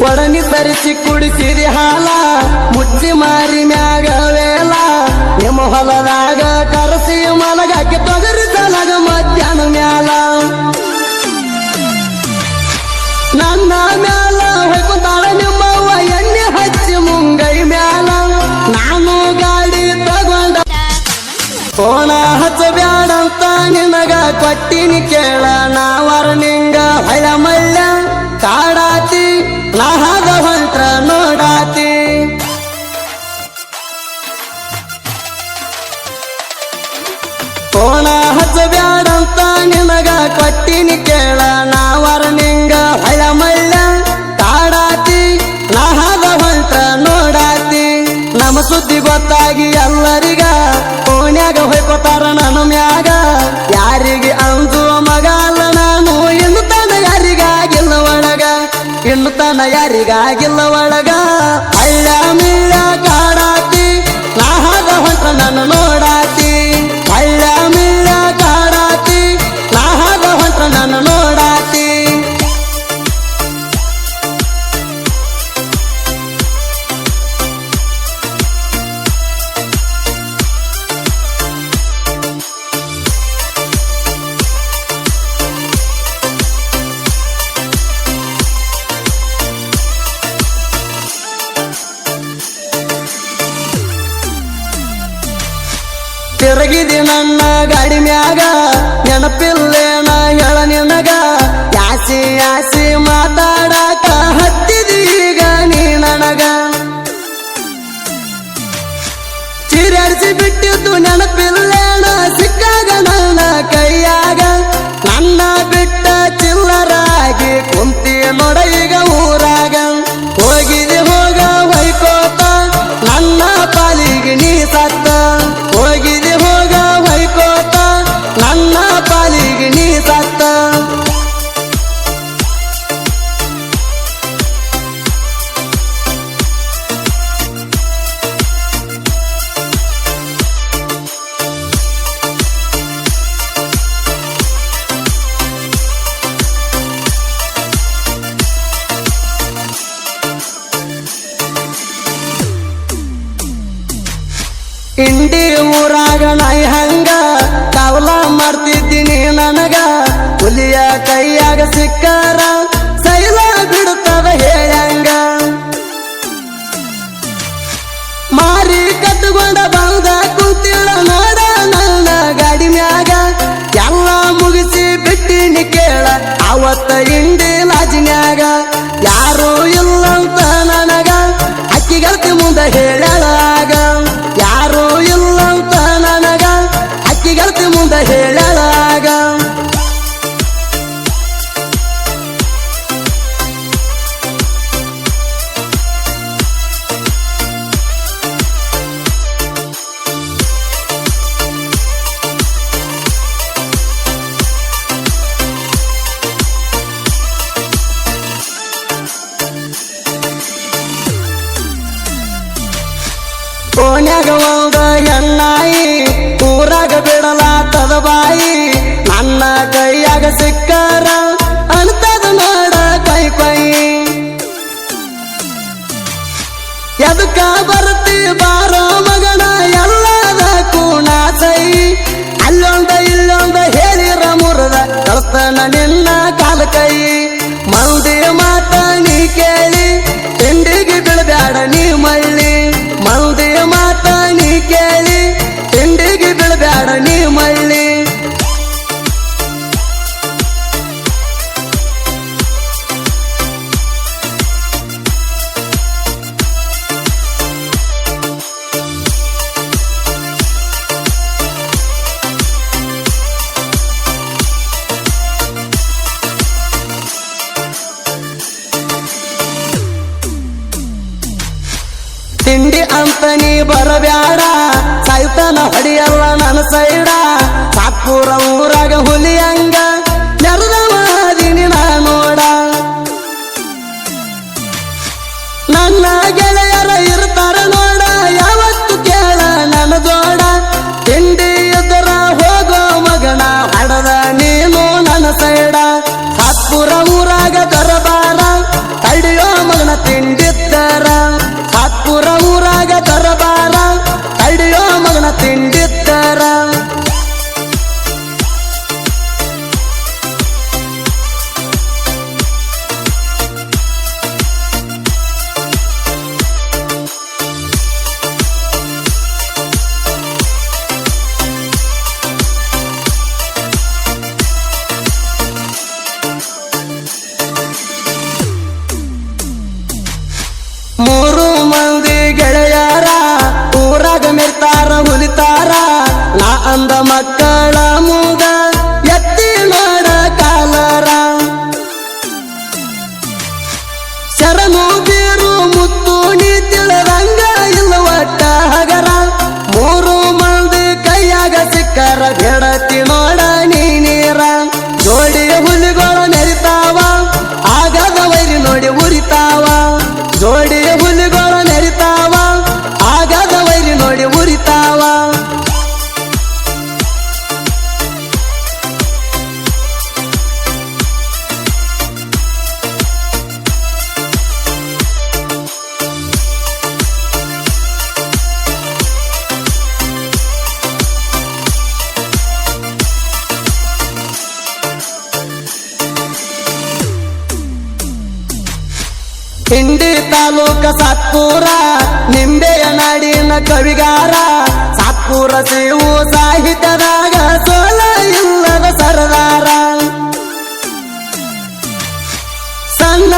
ಒಡನಿ ತರಿಸಿ ಕುಡಿಸಿರಿ ಹಾಲ ಮುಚ್ಚಿ ಮಾರಿ ಮ್ಯಾಗ ವೇಲ ನಿಮ್ಮ ಹೊಲದಾಗ ಕರಸಿ ಮಲಗಾಕಿ ತೊಗರಿ ತಲಗ ಮಧ್ಯಾಹ್ನ ಮ್ಯಾಲ ನನ್ನ ಮ್ಯಾಲ ಹೊಯ್ಕೊಂತಾಳ ನಿಮ್ಮವ್ವ ಎಣ್ಣೆ ಹಚ್ಚಿ ಮುಂಗೈ ಮ್ಯಾಲ ನಾನು ಗಾಡಿ ತಗೊಂಡ ಕೋಣ ಹಚ್ಚಬ್ಯಾಡಂತ ನಿನಗ ಕೊಟ್ಟಿನಿ ಕೇಳ ನಾವರ ನಿಂಗ ಹಳ ಮಳ್ಳ ಕಾಡಾತಿ ನಾಹದ ಹೊಂಟ್ರ ನೋಡಾತಿ ಕೋಣ ಹಚ್ಚಬ್ಯಾಡಂತ ನಿನಗ ಕೊಟ್ಟಿನಿ ಕೇಳ ನಾವರ ನಿಂಗ ಹಳ ಮಳ್ಳ ಕಾಡಾತಿ ನಾಹದ ಹೊಂಟ್ರ ನೋಡಾತಿ ನಮ್ಮ ಸುದ್ದಿ ಗೊತ್ತಾಗಿ ಎಲ್ಲರಿಗ ಕೋಣ್ಯಾಗ ಹೊಯ್ಕೋತಾರ ನನ್ನ ಮ್ಯಾಗ ಯಾರಿಗೆ ಅಂಜುವ ಮಗ ಅಲ್ಲ ನಾನು ಇನ್ನು ತನ ಯಾರಿಗಾಗಿಲ್ಲ ಒಳಗ ಇನ್ನು ತನ ಯಾರಿಗಾಗಿಲ್ಲ ಒಳಗ ಹಳ್ಳ ಮಿಳ್ಳ ಕಾಡಾತಿ ನಾಹದ ಹೊಂಟ್ರ ನನ್ನ ನೋಡಾತಿ ಹಳ್ಳ ಮಿಳ್ಳ ಕಾಡಾತಿ ನಾಹದ ಹೊಂಟ್ರ ನನ್ನ ನೋಡಾತಿ ತಿರುಗಿದಿ ನನ್ನ ಗಾಡಿ ಮ್ಯಾಗ ನೆನಪಿಲ್ಲೇನ ಹೇಳ ನಿನಗ ಯಾಸಿ ಯಾಸಿ ಮಾತಾಡಾಕ ಹತ್ತಿದಿ ಈಗ ನೀ ನನಗ ಚಿರಾಡಿಸಿ ಬಿಟ್ಟಿದ್ದು ನೆನಪಿಲ್ಲೇನ ಸಿಕ್ಕಾಗ ನನ್ನ ಕೈಯಾಗ ನನ್ನ ಬಿಟ್ಟ ಚಿಲ್ಲರಾಗಿ ಕುಂತಿ ನೋಡ ಈಗ ಊರಾಗ ಹೋಗಿದಿ ಹೋಗ ಹೊಯ್ಕೋತ ನನ್ನ ಪಾಲಿಗೆ ನೀ ಸತ್ತ ಹೋಗಿದಿ ಹೋಗ ಹೊಯ್ಕೋತ ನನ್ನ ಪಾಲಿಗೆ ನೀ ಸತ್ತ ಇಂಡಿ ಊರಾಗ ನಾಯಿ ಹಂಗ ಕಾವಲ ಮಾಡ್ತಿದ್ದೀನಿ ನನಗ ಹುಲಿಯ ಕೈಯಾಗ ಸಿಕ್ಕಾರ ಸೈಲ ಬಿಡುತ್ತದ ಹೇಳಂಗ ಮಾರಿ ಕಟ್ಟುಕೊಂಡ ಬಂದ ಕುಂತಿಳ ನೋಡ ನನ್ನ ಗಾಡಿ ಮ್ಯಾಗ ಎಲ್ಲ ಮುಗಿಸಿ ಬಿಟ್ಟಿನಿ ಕೇಳ ಅವತ್ತ ಇಂಡಿ ಲಾಜಿನ್ಯಾಗ ಯಾರು ಇಲ್ಲಂತ ನನಗ ಅಕ್ಕಿಗಲ್ತಿ ಮುಂದೆ ಹೇಳಲಾಗ ಯಾರು ಇಲ್ಲಂತ ನನಗ ಅಕ್ಕಿಗಲ್ತಿ ಮುಂದೆ ಹೇಳಲಾಗ ಕೋಣ್ಯಾಗ ಒಂದು ಹೆಣ್ಣಾಯಿ ಊರಾಗ ಬಿಡಲಾತದ ಬಾಯಿ ನನ್ನ ಕೈಯಾಗ ಸಿಕ್ಕಾರ ಅಂತದ ನೋಡ ಕೈ ಕೈ ಎದಕ್ಕ ಬರ್ತಿ ಬಾರೋ ಮಗನ ಎಲ್ಲದ ಕೂಣ ಸೈ ಅಲ್ಲೊಂದ ಇಲ್ಲೊಂದ ಹೇಳಿರ ಮುರದ ಕಳ್ತನ ನಿನ್ನ ಕಾಲ ಕೈ ಮಂದಿ ಮಾತ ನೀ ಕೇಳಿ ತಿಂಡಿಗೆ ಬೀಳಬ್ಯಾಡ ನೀ ಮಳ್ಳಿ ಮಂದಿ ಮಾತ ನೀ ಕೇಳಿ ತಿಂಡಿಗೆ ಬೀಳಬ್ಯಾಡ ನೀ ಮಳ್ಳಿ ತಿಂಡಿ ಅಂತ ನೀ ಬರಬ್ಯಾಡ ಸಾಯ್ತಾನ ಹೊಡಿಯಲ್ಲ ನನ್ನ ಸೈಡ ಸಾತ್ಪುರ ಊರಾಗ ಹುಲಿಯಂಗ ನೆರದ ಮಾದಿನಿ ನಾ ನೋಡ ನನ್ನ ಗೆಳೆಯರ ಇರ್ತಾರ ನೋಡ ಯಾವತ್ತು ಕೇಳ ನನ್ನ ಜೋಡ ತಿಂಡಿ ಎದರ ಹೋಗೋ ಮಗನ ಹಡದ ನೀನು ನನ್ನ ಸೈಡ ಸಾತ್ಪುರ ಊರಾಗ ದರಬಾರ ತಡಿಯೋ ಮಗನ ತಿಂಡಿದ್ದರ ಸಾತ್ಪುರ ಊರಾಗ ದರಬಾರ ತಡಿಯೋ ಮಗನ ತಿಂಡಿದ್ದರ ಮೂರು ಮಂದಿ ಗೆಳೆಯರ ಊರಾಗ ಮೆರ್ತಾರ ಹುಲಿತಾರ ನಾ ಅಂದ ಮಕ್ಕಳ ಮೂಗ ಎತ್ತಿ ನೋಡ ಕಾಲರ ಶರಣು ಬೀರು ಮುತ್ತು ನೀ ತಿಳಿದಂಗ ಇಲ್ಲ ಒಟ್ಟ ಹಗರ ಮೂರು ಮಂದಿ ಕೈಯಾಗ ಸಿಕ್ಕರ ಗೆಡತಿ ನೋಡ ನೀರ ಜೋಡಿ ಹುಲಿಗಳು ನೆರಿತಾವ ಆಗದ ವೈರಿ ನೋಡಿ ಉರಿತಾವ ಜೋಡಿ ಹುಲಿಗಳು ನೆರಿತಾವ ಆಗದ ವೈರಿ ನೋಡಿ ಉರಿತಾವ ಇಂಡಿ ತಾಲೂಕ ಸಾತ್ಪುರ ನಿಂಬೆಯ ನಾಡಿನ ಕವಿಗಾರ ಸಾತ್ಪುರ ಶಿವು ಸಾಹಿತ್ಯದಾಗ ಸೋಲ ಇಲ್ಲದ ಸರದಾರ ಸಣ್ಣ